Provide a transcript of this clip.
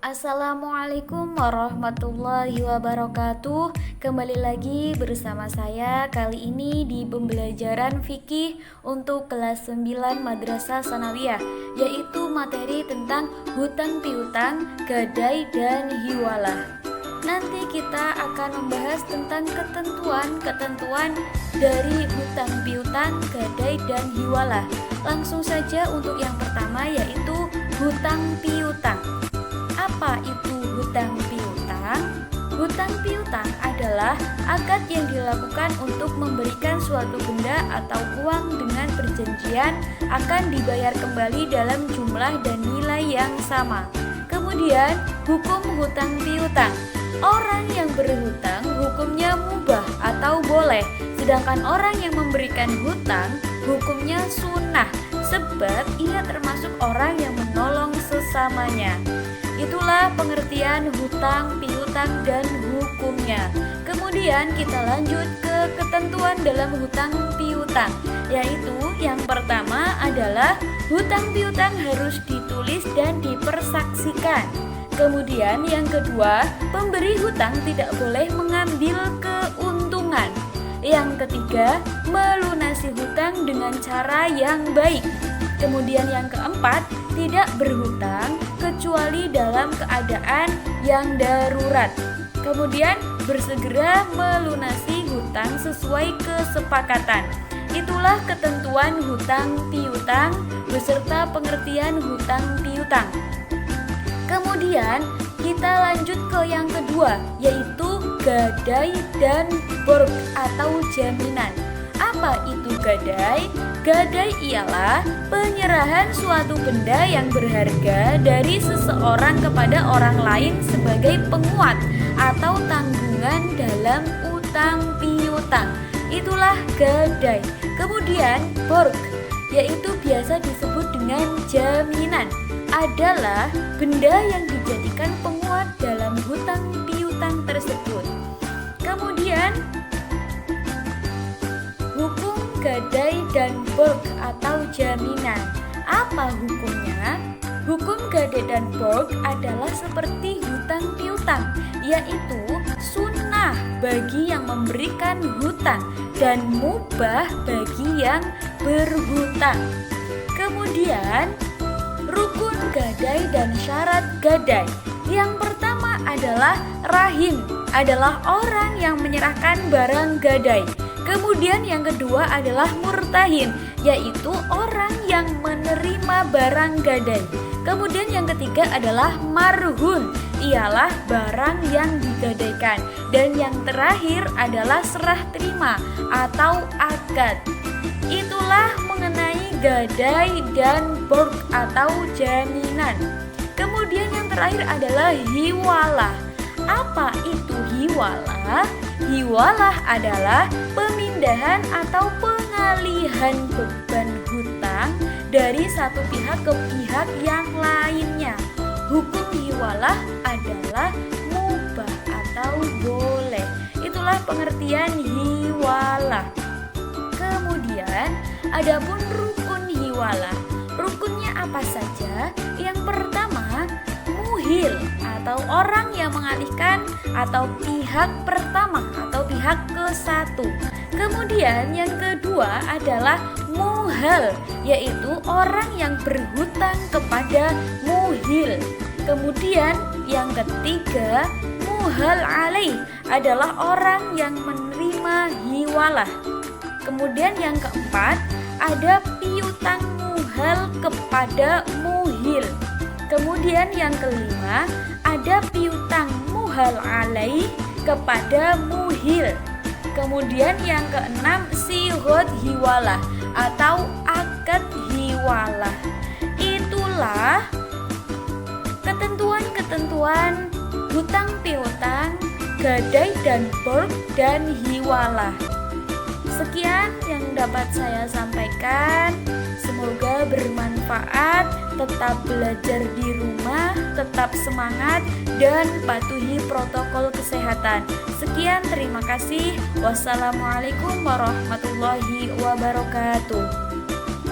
Assalamualaikum warahmatullahi wabarakatuh. Kembali lagi bersama saya kali ini di pembelajaran fikih untuk kelas 9 Madrasah Sanawiyah, yaitu materi tentang hutang piutang, gadai dan hiwalah. Nanti kita akan membahas tentang ketentuan-ketentuan dari hutang piutang, gadai dan hiwalah. Langsung saja untuk yang pertama, yaitu hutang piutang. Apa itu hutang piutang? Hutang piutang adalah akad yang dilakukan untuk memberikan suatu benda atau uang dengan perjanjian akan dibayar kembali dalam jumlah dan nilai yang sama. Kemudian, hukum hutang piutang. Orang yang berhutang hukumnya mubah atau boleh, sedangkan orang yang memberikan hutang hukumnya sunnah, sebab ia termasuk orang yang menolong sesamanya. Itulah pengertian hutang piutang dan hukumnya. Kemudian kita lanjut ke ketentuan dalam hutang piutang, yaitu yang pertama adalah hutang piutang harus ditulis dan dipersaksikan. Kemudian yang kedua, pemberi hutang tidak boleh mengambil keuntungan. Yang ketiga, melunasi hutang dengan cara yang baik. Kemudian yang keempat, tidak berhutang kecuali dalam keadaan yang darurat. Kemudian bersegera melunasi hutang sesuai kesepakatan. Itulah ketentuan hutang piutang beserta pengertian hutang piutang. Kemudian kita lanjut ke yang kedua, yaitu gadai dan borg atau jaminan. Apa itu gadai? Gadai ialah penyerahan suatu benda yang berharga dari seseorang kepada orang lain sebagai penguat atau tanggungan dalam utang piutang. Itulah gadai. Kemudian borg, yaitu biasa disebut dengan jaminan, adalah benda yang dijadikan penguat dalam hutang piutang tersebut. Kemudian hukum gadai dan borg atau jaminan. Apa hukumnya? Hukum gadai dan borg adalah seperti hutang piutang, yaitu sunnah bagi yang memberikan hutang dan mubah bagi yang berhutang. Kemudian rukun gadai dan syarat gadai. Yang pertama adalah rahin, adalah orang yang menyerahkan barang gadai. Kemudian yang kedua adalah murtahin, yaitu orang yang menerima barang gadai. Kemudian yang ketiga adalah marhun, ialah barang yang digadaikan. Dan yang terakhir adalah serah terima atau akad. Itulah mengenai gadai dan borg atau jaminan. Kemudian yang terakhir adalah hiwalah. Apa itu hiwalah? Hiwalah adalah pemindahan atau pengalihan beban hutang dari satu pihak ke pihak yang lainnya. Hukum hiwalah adalah mubah atau boleh. Itulah pengertian hiwalah. Kemudian adapun rukun hiwalah. Rukunnya apa saja? Yang pertama, muhil atau orang yang mengalihkan atau pihak pertama atau pihak ke-1. Kemudian yang kedua adalah muhal, yaitu orang yang berhutang kepada muhil. Kemudian yang ketiga, muhal alaih, adalah orang yang menerima hiwalah. Kemudian yang keempat, ada piutang muhal kepada muhil. Kemudian yang kelima, ada piutang muhal alaih kepada muhil. Kemudian yang keenam, sighot hiwalah atau akad hiwalah. Itulah ketentuan-ketentuan hutang piutang, gadai dan borg dan hiwalah. Sekian yang dapat saya sampaikan. Semoga bermanfaat. Tetap belajar di rumah, tetap semangat, dan patuhi protokol kesehatan. Sekian, terima kasih. Wassalamualaikum warahmatullahi wabarakatuh.